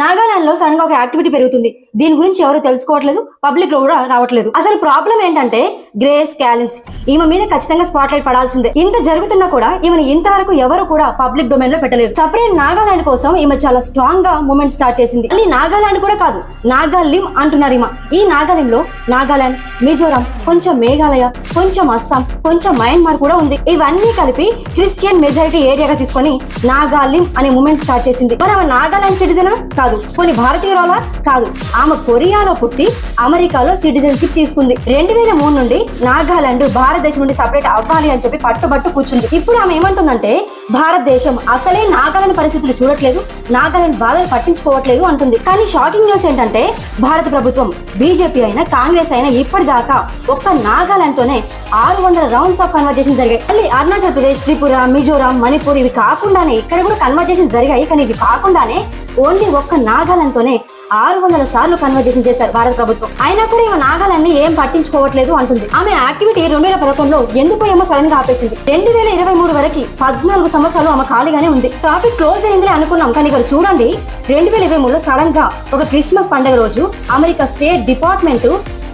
నాగాలాండ్ లో సడన్ గా ఒక యాక్టివిటీ పెరుగుతుంది. దీని గురించి ఎవరు తెలుసుకోవట్లేదు, పబ్లిక్ లో కూడా రావట్లేదు. అసలు ప్రాబ్లం ఏంటంటే గ్రేస్ క్యాలిన్స్ ఈమె మీద ఖచ్చితంగా స్పాట్ లైట్ పడాల్సిందే. ఇంత జరుగుతున్నా కూడా ఈమెను ఇంతవరకు ఎవరు కూడా పబ్లిక్ డొమైన్ లో పెట్టలేదు. సపరేట్ నాగాలాండ్ కోసం ఈమె చాలా స్ట్రాంగ్ గా మూవ్మెంట్ స్టార్ట్ చేసింది. మళ్ళీ నాగాలాండ్ కూడా కాదు, నాగాలిం అంటున్నారు ఈమె. ఈ నాగాలిం లో నాగాలాండ్, మిజోరాం, కొంచెం మేఘాలయ, కొంచెం అస్సాం, కొంచెం మయన్మార్ కూడా ఉంది. ఇవన్నీ కలిపి క్రిస్టియన్ మెజారిటీ ఏరియాగా తీసుకొని నాగాలిం అనే మూవ్మెంట్ స్టార్ట్ చేసింది. మరి ఆమె నాగాలాండ్ సిటిజనా? కాదు. కొన్ని భారతీయురాలా? కాదు. ఆమె కొరియాలో పుట్టి అమెరికాలో సిటిజన్షిప్ తీసుకుంది. 2003 నుండి నాగాలాండ్ భారతదేశం నుండి సపరేట్ అవ్వాలి అని చెప్పి పట్టుబట్టు కూర్చుంది. ఇప్పుడు ఆమె ఏమంటుందంటే భారతదేశం అసలే నాగాలాండ్ పరిస్థితులు చూడట్లేదు, నాగాలాండ్ బాధలు పట్టించుకోవట్లేదు అంటుంది. కానీ షాకింగ్ న్యూస్ ఏంటంటే భారత ప్రభుత్వం, బీజేపీ అయినా కాంగ్రెస్ అయినా ఇప్పటిదాకా ఒక్క నాగాలాండ్ తోనే 600 రౌండ్స్ ఆఫ్ కన్వర్జేషన్ జరిగాయి. మళ్ళీ అరుణాచల్ ప్రదేశ్, త్రిపుర, మిజోరాం, మణిపూర్ ఇవి కాకుండానే ఇక్కడ కూడా కన్వర్జేషన్ జరిగాయి. కానీ ఇవి కాకుండానే ఓన్లీ ఒక్క నాగాలాండ్ తోనే 600 సార్లు కన్వర్జేషన్ చేశారు భారత ప్రభుత్వం. అయినా కూడా ఈమె నాగాలాండ్ ని ఏం పట్టించుకోవట్లేదు అంటుంది. ఆమె యాక్టివిటీ 2011లో ఎందుకో ఏమో సడన్ గా ఆపేసింది. 2023 వరకు 14 సంవత్సరాలు ఆమె ఖాళీగానే ఉంది. టాపిక్ క్లోజ్ అయిందిలే అనుకున్నాం. కానీ ఇక్కడ చూడండి, 2023లో సడన్ గా ఒక క్రిస్మస్ పండుగ రోజు America state department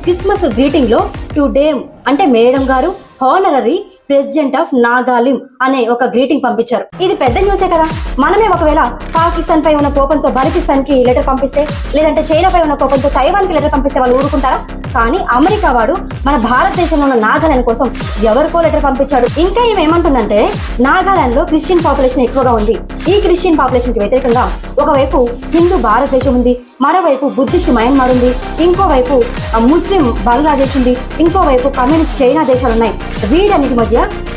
Christmas greeting లో టుడే అంటే మేడం గారు హానరరీ ప్రెసిడెంట్ ఆఫ్ నాగాలిం అనే ఒక గ్రీటింగ్ పంపించారు. ఇది పెద్ద న్యూసే కదా. మనమే ఒకవేళ పాకిస్తాన్ పై ఉన్న కోపంతో బలూచిస్తాన్ కి లెటర్ పంపిస్తే, లేదంటే చైనా పై ఉన్న కోపంతో తైవాన్ కి లెటర్ పంపిస్తే వాళ్ళు ఊరుకుంటారా? కానీ అమెరికా వాడు మన భారతదేశంలో ఉన్న నాగాలాండ్ కోసం ఎవరికో లెటర్ పంపించాడు. ఇంకా ఈమె ఏమంటుందంటే నాగాలాండ్ లో క్రిస్టియన్ పాపులేషన్ ఎక్కువగా ఉంది. ఈ క్రిస్టియన్ పాపులేషన్ కి వ్యతిరేకంగా ఒకవైపు హిందూ భారతదేశం ఉంది, మరోవైపు బుద్ధిస్ట్ మయన్మార్ ఉంది, ఇంకోవైపు ముస్లిం బంగ్లాదేశ్ ఉంది, ఇంకోవైపు కమ్యూనిస్ట్ చైనా దేశాలు ఉన్నాయి. వీటన్నిటి మధ్య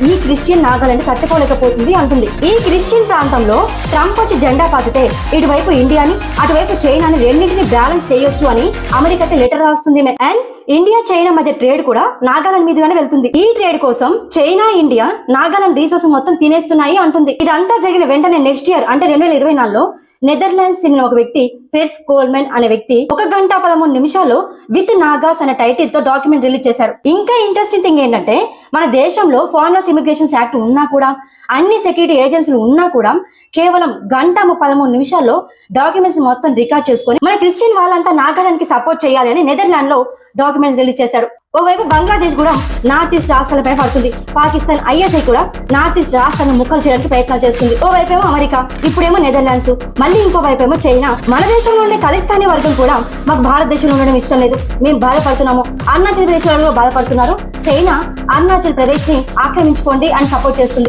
ఈ క్రిస్టియన్ నాగాలాండ్ తట్టుకోలేకపోతుంది అంటుంది. ఈ క్రిస్టియన్ ప్రాంతంలో ట్రంప్ వచ్చి జెండా పాతితే ఇటువైపు ఇండియాని, అటువైపు చైనాని రెండింటిని బ్యాలెన్స్ చేయొచ్చు అని అమెరికాకి లెటర్ రాస్తుంది. అండ్ ఇండియా చైనా మధ్య ట్రేడ్ కూడా నాగాలాండ్ మీదుగానే వెళ్తుంది. ఈ ట్రేడ్ కోసం చైనా, ఇండియా నాగాలాండ్ రీసోర్స్ మొత్తం తినేస్తున్నాయి అంటుంది. ఇదంతా జరిగిన వెంటనే నెక్స్ట్ ఇయర్ అంటే 2024లో నెదర్లాండ్స్ చెందిన ఒక వ్యక్తి ఫ్రెడ్స్ కోల్మెన్ అనే వ్యక్తి 1 గంట 13 నిమిషాల్లో విత్ నాగాస్ అనే టైటిల్ తో డాక్యుమెంట్ రిలీజ్ చేశాడు. ఇంకా ఇంట్రెస్టింగ్ థింగ్ ఏంటంటే మన దేశంలో ఫారినర్స్ ఇమిగ్రేషన్ యాక్ట్ ఉన్నా కూడా, అన్ని సెక్యూరిటీ ఏజెన్సీలు ఉన్నా కూడా కేవలం 1 గంట 13 నిమిషాల్లో డాక్యుమెంట్స్ మొత్తం రికార్డ్ చేసుకొని మన క్రిస్టియన్ వాళ్ళంతా నాగాలాండ్ కి సపోర్ట్ చేయాలి అని నెదర్లాండ్ లో డాక్యుమెంట్స్ రిలీజ్ చేశాడు. ఓవైపు బంగ్లాదేశ్ కూడా నార్త్ ఈస్ట్ రాష్ట్రాలపై పడుతుంది. పాకిస్తాన్ ఐఎస్ఐ కూడా నార్త్ ఈస్ట్ రాష్ట్రాలను ముక్కలు చేయడానికి ప్రయత్నాలు చేస్తుంది. ఓవైపు ఏమో అమెరికా, ఇప్పుడేమో నెదర్లాండ్స్, మళ్ళీ ఇంకోవైపు ఏమో చైనా. మన దేశంలో ఉండే ఖలిస్తానీ వర్గం కూడా మాకు భారతదేశంలో ఉండడం ఇష్టం లేదు, మేము బాధపడుతున్నాము, అరుణాచల్ ప్రదేశ్ వాళ్ళు బాధపడుతున్నారు, చైనా అరుణాచల్ ప్రదేశ్ ని ఆక్రమించుకోండి అని సపోర్ట్ చేస్తుంది.